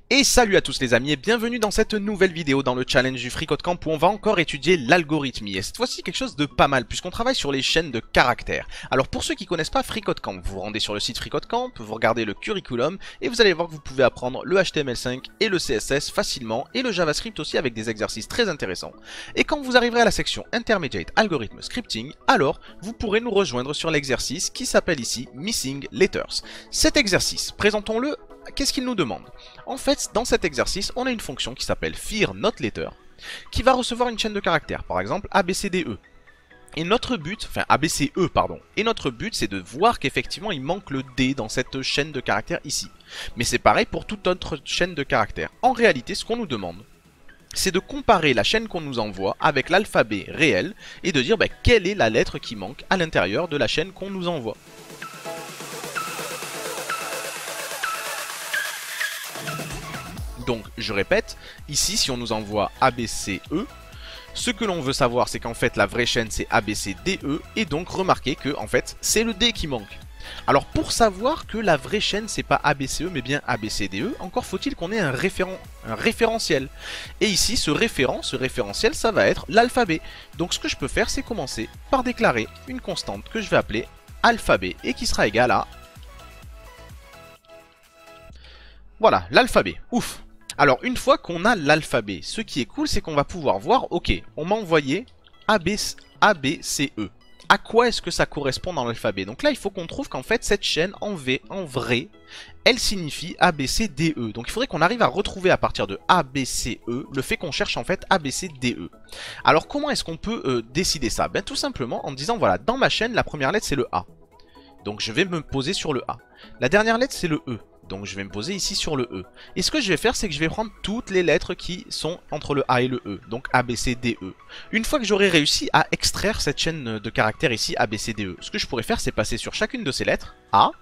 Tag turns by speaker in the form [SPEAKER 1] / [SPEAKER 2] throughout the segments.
[SPEAKER 1] Et salut à tous les amis et bienvenue dans cette nouvelle vidéo dans le challenge du FreeCodeCamp où on va encore étudier l'algorithmie. Et cette fois-ci quelque chose de pas mal puisqu'on travaille sur les chaînes de caractères. Alors pour ceux qui connaissent pas FreeCodeCamp, vous vous rendez sur le site FreeCodeCamp, vous regardez le curriculum et vous allez voir que vous pouvez apprendre le HTML5 et le CSS facilement et le JavaScript aussi avec des exercices très intéressants. Et quand vous arriverez à la section Intermediate Algorithm Scripting, alors vous pourrez nous rejoindre sur l'exercice qui s'appelle ici Missing Letters. Cet exercice, présentons-le. Qu'est-ce qu'il nous demande? En fait, dans cet exercice, on a une fonction qui s'appelle FearNotLetter, qui va recevoir une chaîne de caractères, par exemple ABCDE. Et notre but, enfin ABCE pardon, et notre but c'est de voir qu'effectivement il manque le D dans cette chaîne de caractères ici. Mais c'est pareil pour toute autre chaîne de caractères. En réalité, ce qu'on nous demande, c'est de comparer la chaîne qu'on nous envoie avec l'alphabet réel et de dire quelle est la lettre qui manque à l'intérieur de la chaîne qu'on nous envoie. Donc, je répète, ici, si on nous envoie ABCE, ce que l'on veut savoir, c'est qu'en fait, la vraie chaîne, c'est ABCDE, et donc, remarquez que, en fait, c'est le D qui manque. Alors, pour savoir que la vraie chaîne, c'est pas ABCE, mais bien ABCDE, encore faut-il qu'on ait un référentiel. Et ici, ce référentiel, ça va être l'alphabet. Donc, ce que je peux faire, c'est commencer par déclarer une constante que je vais appeler alphabet, et qui sera égale à... Voilà, l'alphabet. Ouf! Alors, une fois qu'on a l'alphabet, ce qui est cool, c'est qu'on va pouvoir voir, ok, on m'a envoyé ABCE. À quoi est-ce que ça correspond dans l'alphabet? Donc là, il faut qu'on trouve qu'en fait, cette chaîne en vrai, elle signifie ABCDE. Donc il faudrait qu'on arrive à retrouver à partir de ABCE le fait qu'on cherche en fait ABCDE. Alors, comment est-ce qu'on peut décider ça? Ben, tout simplement en disant, voilà, dans ma chaîne, la première lettre, c'est le A. Donc je vais me poser sur le A. La dernière lettre, c'est le E. Donc je vais me poser ici sur le E. Et ce que je vais faire, c'est que je vais prendre toutes les lettres qui sont entre le A et le E. Donc A, B, C, D, E. Une fois que j'aurai réussi à extraire cette chaîne de caractères ici, A, B, C, D, E, ce que je pourrais faire, c'est passer sur chacune de ces lettres, A,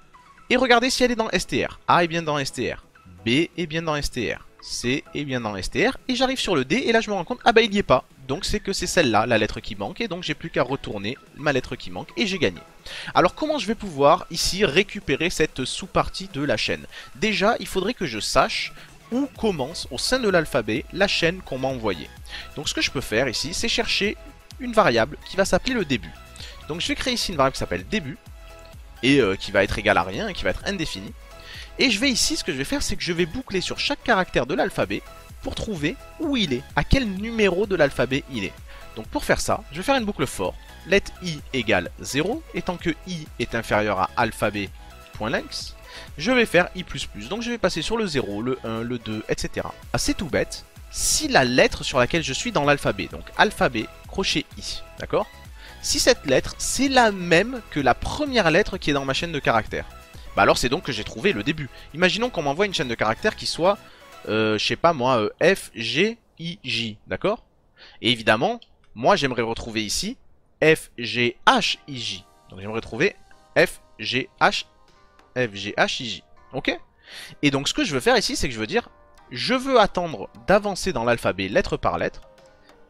[SPEAKER 1] et regarder si elle est dans STR. A est bien dans STR. B est bien dans STR. C est bien dans STR. Et j'arrive sur le D, et là je me rends compte, ah bah il n'y est pas. Donc c'est que c'est celle-là, la lettre qui manque, et donc j'ai plus qu'à retourner ma lettre qui manque, et j'ai gagné. Alors comment je vais pouvoir ici récupérer cette sous-partie de la chaîne? Déjà, il faudrait que je sache où commence au sein de l'alphabet la chaîne qu'on m'a envoyée. Donc ce que je peux faire ici, c'est chercher une variable qui va s'appeler le début. Donc je vais créer ici une variable qui s'appelle début, et qui va être égale à rien, et qui va être indéfinie. Et je vais ici, ce que je vais faire, c'est que je vais boucler sur chaque caractère de l'alphabet pour trouver où il est, à quel numéro de l'alphabet il est. Donc pour faire ça, je vais faire une boucle for, let i égale 0, et tant que i est inférieur à alphabet.length, je vais faire i++. Donc je vais passer sur le 0, le 1, le 2, etc. Ah, c'est tout bête, si la lettre sur laquelle je suis dans l'alphabet, donc alphabet, crochet i, d'accord? Si cette lettre, c'est la même que la première lettre qui est dans ma chaîne de caractères, bah alors c'est donc que j'ai trouvé le début. Imaginons qu'on m'envoie une chaîne de caractères qui soit, je sais pas moi, F, G, I, J, d'accord? Et évidemment, moi j'aimerais retrouver ici F, G, H, I, J. Donc j'aimerais trouver F, G, H, I, J. Ok? Et donc ce que je veux faire ici, c'est que je veux dire, je veux attendre d'avancer dans l'alphabet lettre par lettre.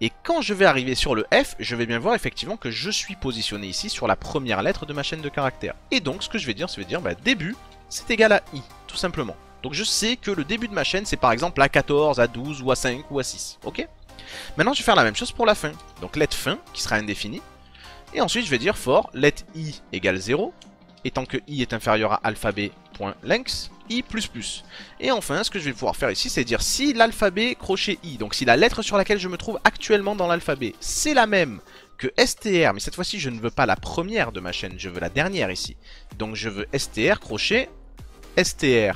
[SPEAKER 1] Et quand je vais arriver sur le F, je vais bien voir effectivement que je suis positionné ici sur la première lettre de ma chaîne de caractères. Et donc ce que je vais dire, c'est début, c'est égal à I, tout simplement. Donc je sais que le début de ma chaîne, c'est par exemple A14, A12, ou A5, ou A6. Ok? Maintenant, je vais faire la même chose pour la fin. Donc let fin, qui sera indéfini. Et ensuite, je vais dire for let i égale 0. Et tant que i est inférieur à alphabet.length, i++. Et enfin, ce que je vais pouvoir faire ici, c'est dire si l'alphabet crochet i, donc si la lettre sur laquelle je me trouve actuellement dans l'alphabet, c'est la même que str, mais cette fois-ci, je ne veux pas la première de ma chaîne, je veux la dernière ici. Donc je veux str crochet str.length,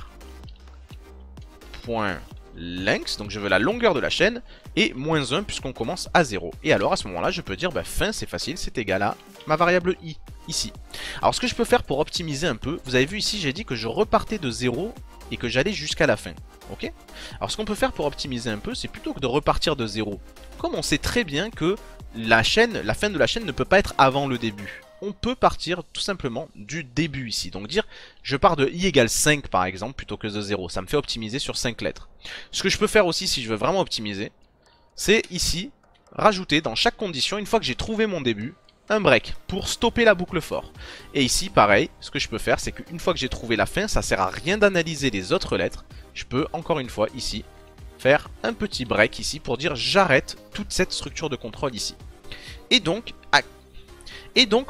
[SPEAKER 1] donc je veux la longueur de la chaîne, et -1 puisqu'on commence à 0. Et alors à ce moment-là, je peux dire fin, c'est facile, c'est égal à ma variable i, ici. Alors ce que je peux faire pour optimiser un peu, vous avez vu ici, j'ai dit que je repartais de 0 et que j'allais jusqu'à la fin. Ok? Alors ce qu'on peut faire pour optimiser un peu, c'est plutôt que de repartir de 0. Comme on sait très bien que la fin de la chaîne ne peut pas être avant le début, on peut partir tout simplement du début ici. Donc dire, je pars de i égale 5 par exemple, plutôt que de 0. Ça me fait optimiser sur 5 lettres. Ce que je peux faire aussi, si je veux vraiment optimiser, c'est ici, rajouter dans chaque condition, une fois que j'ai trouvé mon début, un break pour stopper la boucle for. Et ici, pareil, ce que je peux faire, c'est qu'une fois que j'ai trouvé la fin, ça sert à rien d'analyser les autres lettres. Je peux, encore une fois, ici, faire un petit break ici pour dire j'arrête toute cette structure de contrôle ici. Et donc,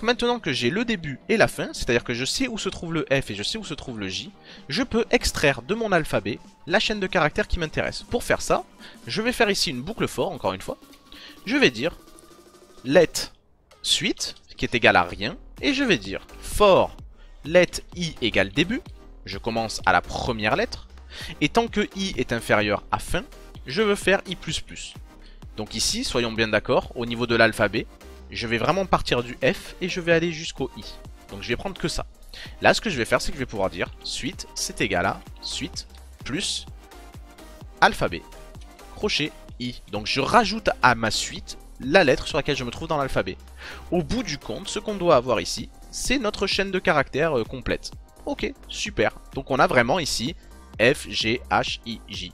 [SPEAKER 1] maintenant que j'ai le début et la fin, c'est-à-dire que je sais où se trouve le F et je sais où se trouve le J, je peux extraire de mon alphabet la chaîne de caractères qui m'intéresse. Pour faire ça, je vais faire ici une boucle for, encore une fois. Je vais dire let suite, qui est égal à rien, et je vais dire for let i égale début, je commence à la première lettre, et tant que i est inférieur à fin, je veux faire i++. Donc ici, soyons bien d'accord, au niveau de l'alphabet, je vais vraiment partir du F et je vais aller jusqu'au I. Donc je vais prendre que ça. Là, ce que je vais faire, c'est que je vais pouvoir dire suite, c'est égal à suite plus alphabet, crochet I. Donc je rajoute à ma suite la lettre sur laquelle je me trouve dans l'alphabet. Au bout du compte, ce qu'on doit avoir ici, c'est notre chaîne de caractères complète. Ok, super. Donc on a vraiment ici F, G, H, I, J.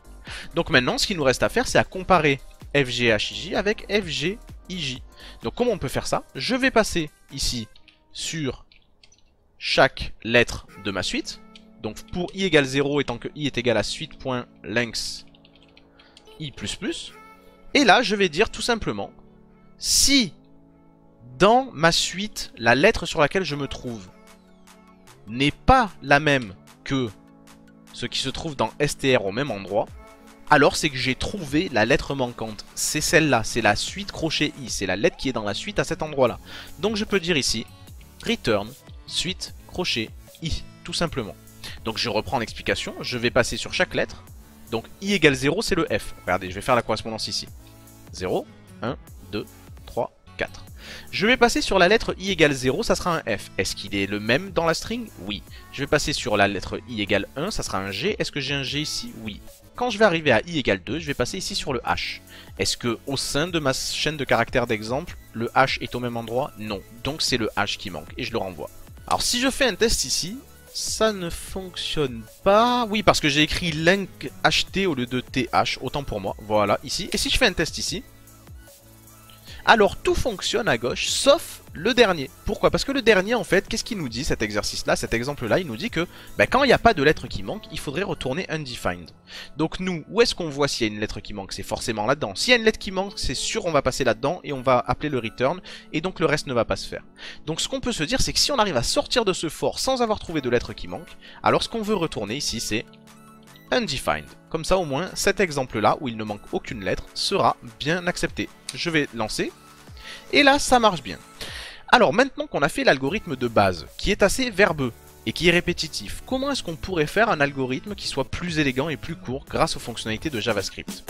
[SPEAKER 1] Donc maintenant, ce qu'il nous reste à faire, c'est à comparer F, G, H, I, J avec F, G, I, J. Donc comment on peut faire ça? Je vais passer ici sur chaque lettre de ma suite. Donc pour i égale 0 et tant que i est égal à suite.length i++. Et là, je vais dire tout simplement, si dans ma suite, la lettre sur laquelle je me trouve n'est pas la même que ce qui se trouve dans str au même endroit, alors c'est que j'ai trouvé la lettre manquante. C'est celle-là, c'est la suite crochet i, c'est la lettre qui est dans la suite à cet endroit-là. Donc je peux dire ici, return suite crochet i, tout simplement. Donc je reprends l'explication, je vais passer sur chaque lettre. Donc i égale 0, c'est le F. Regardez, je vais faire la correspondance ici. 0, 1, 2, 3, 4. Je vais passer sur la lettre i égale 0, ça sera un F. Est-ce qu'il est le même dans la string? Oui. Je vais passer sur la lettre i égale 1, ça sera un G. Est-ce que j'ai un G ici? Oui. Quand je vais arriver à i égale 2, je vais passer ici sur le H. Est-ce que au sein de ma chaîne de caractères d'exemple, le H est au même endroit? Non. Donc c'est le H qui manque et je le renvoie. Alors si je fais un test ici, ça ne fonctionne pas. Oui, parce que j'ai écrit length HT au lieu de TH, autant pour moi. Voilà, ici. Et si je fais un test ici, alors tout fonctionne à gauche, sauf le dernier. Pourquoi? Parce que le dernier, en fait, qu'est-ce qu'il nous dit, cet exercice-là, cet exemple-là? Il nous dit que quand il n'y a pas de lettre qui manque, il faudrait retourner undefined. Donc nous, où est-ce qu'on voit s'il y a une lettre qui manque? C'est forcément là-dedans. S'il y a une lettre qui manque, c'est sûr on va passer là-dedans et on va appeler le return, et donc le reste ne va pas se faire. Donc ce qu'on peut se dire, c'est que si on arrive à sortir de ce for sans avoir trouvé de lettre qui manque, alors ce qu'on veut retourner ici, c'est undefined. Comme ça, au moins, cet exemple-là, où il ne manque aucune lettre, sera bien accepté. Je vais lancer. Et là, ça marche bien. Alors, maintenant qu'on a fait l'algorithme de base, qui est assez verbeux et qui est répétitif, comment est-ce qu'on pourrait faire un algorithme qui soit plus élégant et plus court grâce aux fonctionnalités de JavaScript?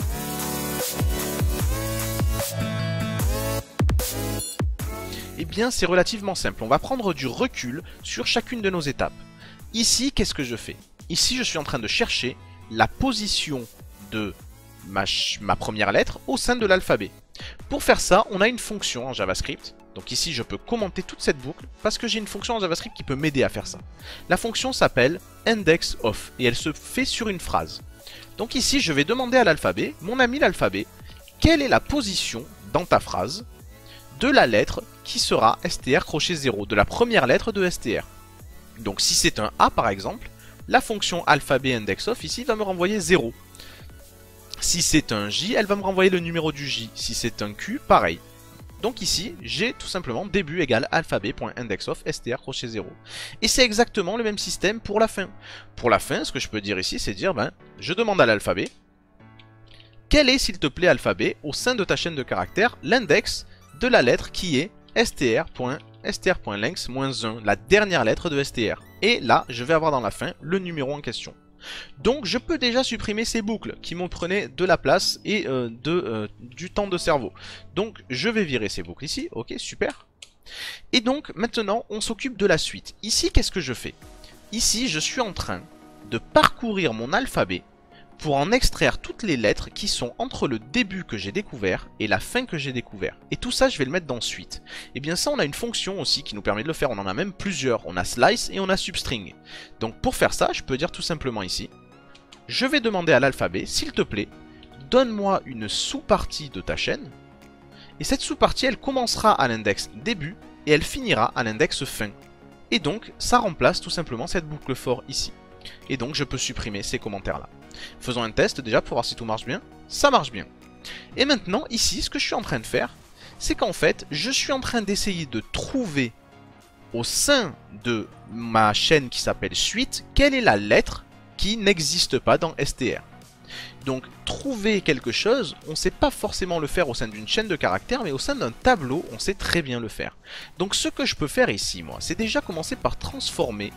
[SPEAKER 1] Eh bien, c'est relativement simple. On va prendre du recul sur chacune de nos étapes. Ici, qu'est-ce que je fais? Ici, je suis en train de chercher la position de ma première lettre au sein de l'alphabet. Pour faire ça, on a une fonction en JavaScript. Donc ici, je peux commenter toute cette boucle parce que j'ai une fonction en JavaScript qui peut m'aider à faire ça. La fonction s'appelle indexOf et elle se fait sur une phrase. Donc ici, je vais demander à l'alphabet, mon ami l'alphabet, quelle est la position dans ta phrase de la lettre qui sera str crochet 0, de la première lettre de str. Donc si c'est un A par exemple, la fonction alphabet indexOf ici va me renvoyer 0. Si c'est un J, elle va me renvoyer le numéro du J. Si c'est un Q, pareil. Donc ici, j'ai tout simplement début égale alphabet.indexOf str crochet 0. Et c'est exactement le même système pour la fin. Pour la fin, ce que je peux dire ici, c'est dire, je demande à l'alphabet, quel est, s'il te plaît, alphabet, au sein de ta chaîne de caractères, l'index de la lettre qui est str.length-1, la dernière lettre de str. Et là, je vais avoir dans la fin le numéro en question. Donc je peux déjà supprimer ces boucles qui m'ont prené de la place et du temps de cerveau. Donc je vais virer ces boucles ici, ok, super. Et donc maintenant on s'occupe de la suite. Ici qu'est-ce que je fais? Ici je suis en train de parcourir mon alphabet pour en extraire toutes les lettres qui sont entre le début que j'ai découvert et la fin que j'ai découvert. Et tout ça je vais le mettre dans suite. Et bien ça on a une fonction aussi qui nous permet de le faire, on en a même plusieurs, on a slice et on a substring. Donc pour faire ça je peux dire tout simplement ici, je vais demander à l'alphabet, s'il te plaît, donne-moi une sous-partie de ta chaîne. Et cette sous-partie elle commencera à l'index début et elle finira à l'index fin. Et donc ça remplace tout simplement cette boucle for ici. Et donc je peux supprimer ces commentaires là. Faisons un test déjà pour voir si tout marche bien. Ça marche bien. Et maintenant ici ce que je suis en train de faire, c'est qu'en fait je suis en train d'essayer de trouver au sein de ma chaîne qui s'appelle suite, quelle est la lettre qui n'existe pas dans str. Donc trouver quelque chose, on ne sait pas forcément le faire au sein d'une chaîne de caractères, mais au sein d'un tableau, on sait très bien le faire. Donc ce que je peux faire ici, moi, c'est déjà commencer par transformer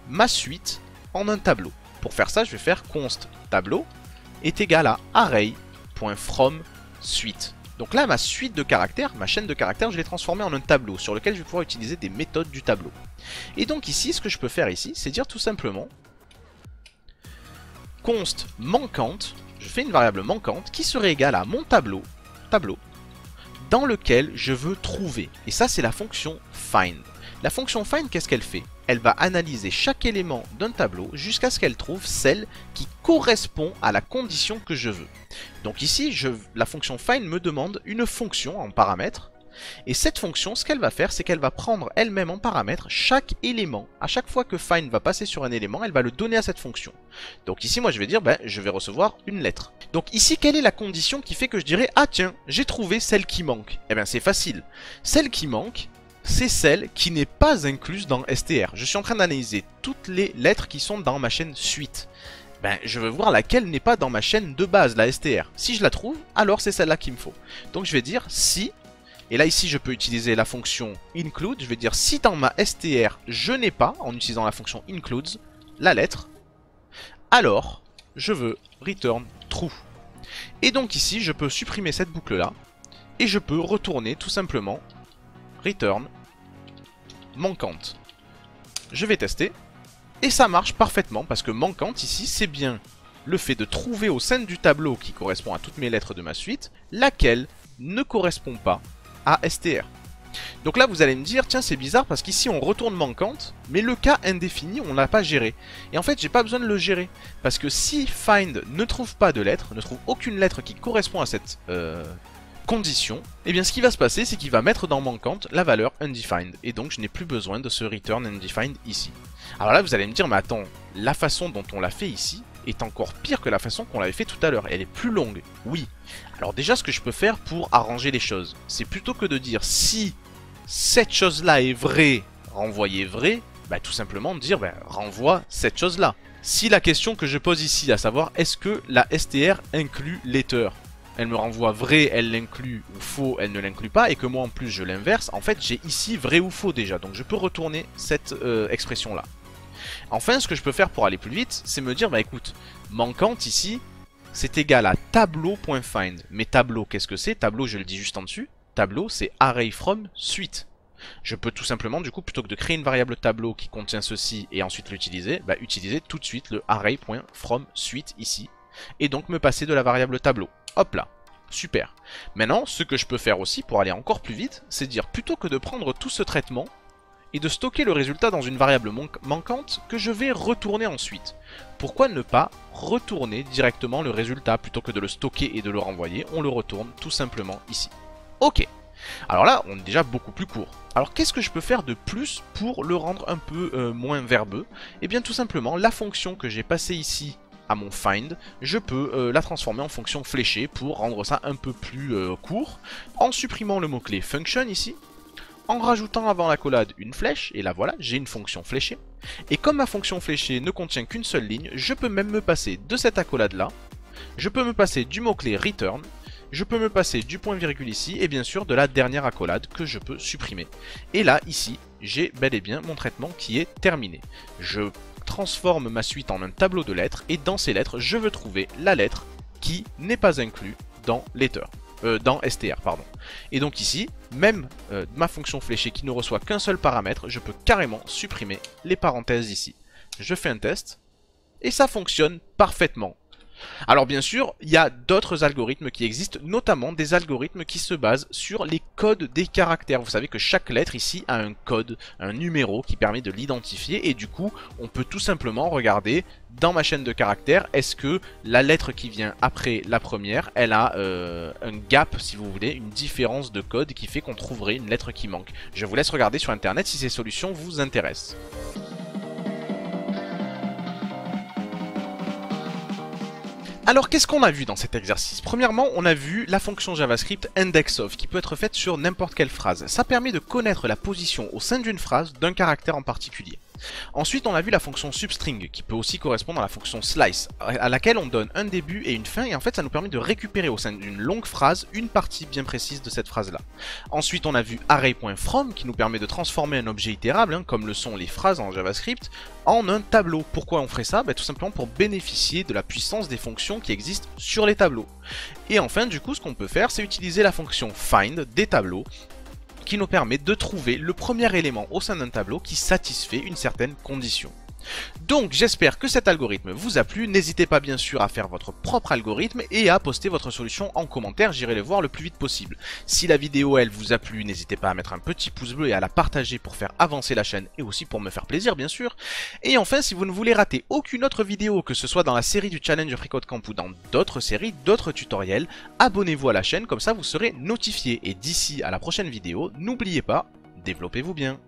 [SPEAKER 1] ma suite en un tableau. Pour faire ça, je vais faire const tableau est égal à array.from_suite. Donc là, ma suite de caractères, ma chaîne de caractères, je l'ai transformée en un tableau sur lequel je vais pouvoir utiliser des méthodes du tableau. Et donc ici, ce que je peux faire ici, c'est dire tout simplement const manquante, je fais une variable manquante qui serait égale à mon tableau, dans lequel je veux trouver. Et ça, c'est la fonction find. La fonction find, qu'est-ce qu'elle fait? Elle va analyser chaque élément d'un tableau jusqu'à ce qu'elle trouve celle qui correspond à la condition que je veux. Donc ici, la fonction find me demande une fonction en paramètre. Et cette fonction, ce qu'elle va faire, c'est qu'elle va prendre elle-même en paramètre chaque élément. À chaque fois que find va passer sur un élément, elle va le donner à cette fonction. Donc ici, moi, je vais dire, je vais recevoir une lettre. Donc ici, quelle est la condition qui fait que je dirais, ah tiens, j'ai trouvé celle qui manque? Eh bien, c'est facile. Celle qui manque, c'est celle qui n'est pas incluse dans str. Je suis en train d'analyser toutes les lettres qui sont dans ma chaîne suite. Je veux voir laquelle n'est pas dans ma chaîne de base, la str. Si je la trouve, alors c'est celle-là qu'il me faut. Donc je vais dire si, et là ici je peux utiliser la fonction include, je vais dire si dans ma str je n'ai pas, en utilisant la fonction includes, la lettre, alors je veux return true. Et donc ici je peux supprimer cette boucle-là, et je peux retourner tout simplement return manquante. Je vais tester. Et ça marche parfaitement parce que manquante ici, c'est bien le fait de trouver au sein du tableau qui correspond à toutes mes lettres de ma suite, laquelle ne correspond pas à str. Donc là, vous allez me dire, tiens, c'est bizarre parce qu'ici, on retourne manquante, mais le cas indéfini, on ne l'a pas géré. Et en fait, j'ai pas besoin de le gérer. Parce que si find ne trouve pas de lettre, ne trouve aucune lettre qui correspond à cette condition, et bien ce qui va se passer, c'est qu'il va mettre dans manquante la valeur undefined. Et donc, je n'ai plus besoin de ce return undefined ici. Alors là, vous allez me dire, mais attends, la façon dont on l'a fait ici est encore pire que la façon qu'on l'avait fait tout à l'heure. Elle est plus longue. Oui. Alors déjà, ce que je peux faire pour arranger les choses, c'est plutôt que de dire si cette chose-là est vraie, renvoyer vrai, tout simplement dire, renvoie cette chose-là. Si la question que je pose ici, à savoir, est-ce que la str inclut letter, elle me renvoie vrai, elle l'inclut, ou faux, elle ne l'inclut pas, et que moi en plus je l'inverse, en fait j'ai ici vrai ou faux déjà, donc je peux retourner cette expression-là. Enfin, ce que je peux faire pour aller plus vite, c'est me dire, écoute, manquante ici, c'est égal à tableau.find. Mais tableau, qu'est-ce que c'est? Tableau, je le dis juste en dessus, tableau c'est array from suite. Je peux tout simplement, du coup, plutôt que de créer une variable tableau qui contient ceci et ensuite l'utiliser, utiliser tout de suite le array.from suite ici, et donc me passer de la variable tableau. Hop là, super. Maintenant, ce que je peux faire aussi pour aller encore plus vite, c'est dire plutôt que de prendre tout ce traitement et de stocker le résultat dans une variable manquante que je vais retourner ensuite. Pourquoi ne pas retourner directement le résultat plutôt que de le stocker et de le renvoyer? On le retourne tout simplement ici. Ok. Alors là, on est déjà beaucoup plus court. Alors qu'est-ce que je peux faire de plus pour le rendre un peu moins verbeux? Eh bien tout simplement, la fonction que j'ai passée ici à mon find, je peux la transformer en fonction fléchée pour rendre ça un peu plus court, en supprimant le mot-clé function ici, en rajoutant avant l'accolade une flèche, et là voilà, j'ai une fonction fléchée. Et comme ma fonction fléchée ne contient qu'une seule ligne, je peux même me passer de cette accolade là, je peux me passer du mot-clé return, je peux me passer du point virgule ici, et bien sûr de la dernière accolade que je peux supprimer. Et là, ici, j'ai bel et bien mon traitement qui est terminé. Je transforme ma suite en un tableau de lettres, et dans ces lettres, je veux trouver la lettre qui n'est pas inclue dans letter. Dans str, pardon. Et donc ici, même ma fonction fléchée qui ne reçoit qu'un seul paramètre, je peux carrément supprimer les parenthèses ici. Je fais un test, et ça fonctionne parfaitement. Alors bien sûr, il y a d'autres algorithmes qui existent, notamment des algorithmes qui se basent sur les codes des caractères. Vous savez que chaque lettre ici a un code, un numéro qui permet de l'identifier et du coup, on peut tout simplement regarder dans ma chaîne de caractères, est-ce que la lettre qui vient après la première, elle a un gap, si vous voulez, une différence de code qui fait qu'on trouverait une lettre qui manque. Je vous laisse regarder sur internet si ces solutions vous intéressent. Alors qu'est-ce qu'on a vu dans cet exercice? Premièrement, on a vu la fonction JavaScript indexOf qui peut être faite sur n'importe quelle phrase. Ça permet de connaître la position au sein d'une phrase d'un caractère en particulier. Ensuite, on a vu la fonction substring qui peut aussi correspondre à la fonction slice à laquelle on donne un début et une fin et en fait ça nous permet de récupérer au sein d'une longue phrase une partie bien précise de cette phrase là. Ensuite, on a vu array.from qui nous permet de transformer un objet itérable, comme le sont les phrases en JavaScript, en un tableau. Pourquoi on ferait ça? Tout simplement pour bénéficier de la puissance des fonctions qui existent sur les tableaux. Et enfin, du coup, ce qu'on peut faire, c'est utiliser la fonction find des tableaux qui nous permet de trouver le premier élément au sein d'un tableau qui satisfait une certaine condition. Donc j'espère que cet algorithme vous a plu, n'hésitez pas bien sûr à faire votre propre algorithme et à poster votre solution en commentaire, j'irai le voir le plus vite possible. Si la vidéo elle vous a plu, n'hésitez pas à mettre un petit pouce bleu et à la partager pour faire avancer la chaîne et aussi pour me faire plaisir bien sûr. Et enfin si vous ne voulez rater aucune autre vidéo, que ce soit dans la série du challenge FreeCodeCamp ou dans d'autres séries, d'autres tutoriels, abonnez-vous à la chaîne, comme ça vous serez notifié. Et d'ici à la prochaine vidéo, n'oubliez pas, développez-vous bien.